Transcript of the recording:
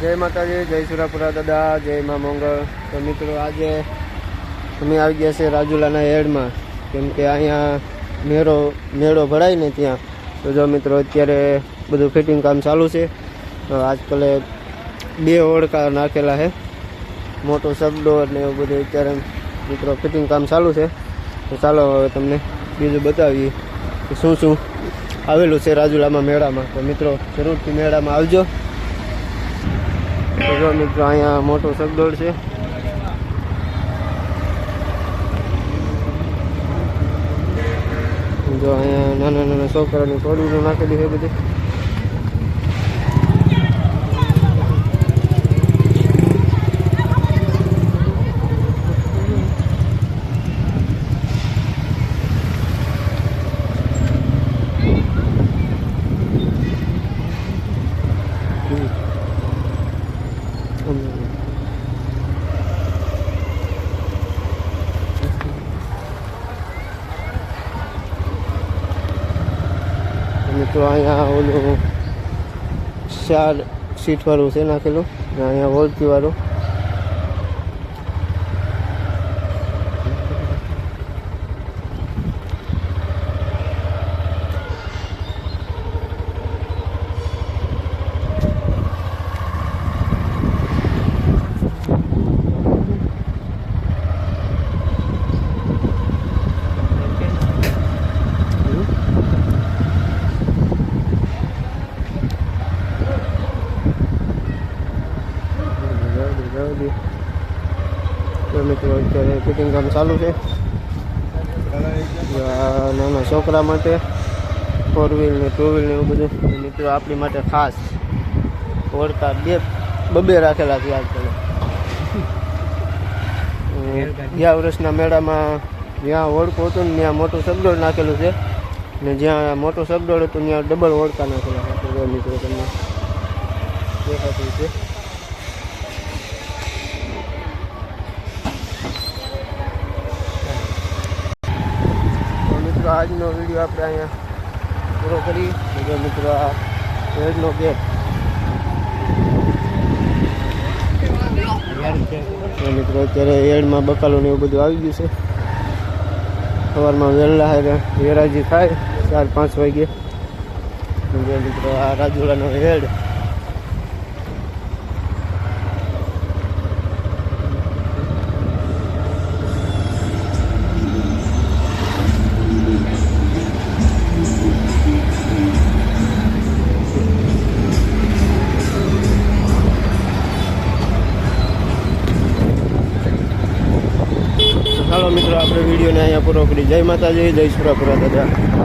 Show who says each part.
Speaker 1: जय माताजी, जय सुरापुरा दादा, जय मां मंगल। तो मित्रों आज अमे आई गया से રાજુલાના હેડમાં કેમ કે અહીંયા મેળો ભરાય ને ત્યાં તો જો મિત્રો અત્યારે બધું ફિટિંગ કામ ચાલુ છે। તો આજકાલે 2 ઓળકા નાખેલા છે, મોટો સબડોર ને એવું બધું અત્યારે મિત્રો ફિટિંગ કામ ચાલુ છે। તો ચાલો હવે તમને બીજું બતાવીએ કે શું શું આવેલું છે રાજુલામાં મેળામાં। તો મિત્રો જરૂરથી મેળામાં આવજો। तो जो मित्रों अँ मोटो सगडोल है, जो अँ नाना नाना छोकरा टोळी नाखेली है बधी। तो अँ ओलू 4 सीट वालू से नाखेलू, अँ वोल्टी वालू मित्रों अत्यारे फिटिंग काम चालू है। नाना छोकरा माटे 4 व्हील ने 2 व्हील ने बधु मित्रों आपणी माटे खास ओळखा 2 राखेला छे। आजकल ગયા વર્ષના મેળામાં જ્યાં ઓળખો હતો ને ત્યાં મોટો સબડોળ નાખેલું છે ને જ્યાં મોટો સબડોળ હતો ત્યાં ડબલ ઓળખા નાખેલા છે। મિત્રો તમને દેખાતું છે। आज नो वीडियो आप पूरा करी। जो मित्रों आ हेड नो गेट मित्रों अत्यारे हेड में बकालो ने बधुं आई गयुं छे। सवार में वेला हेराजी थाय 4-5 वागे। जो मित्रों आ રાજુલાનો हेड चलो मित्रों अपने वीडियो ने अँ पूरो करी। जय माताजी, जय सुरापुरा दादा।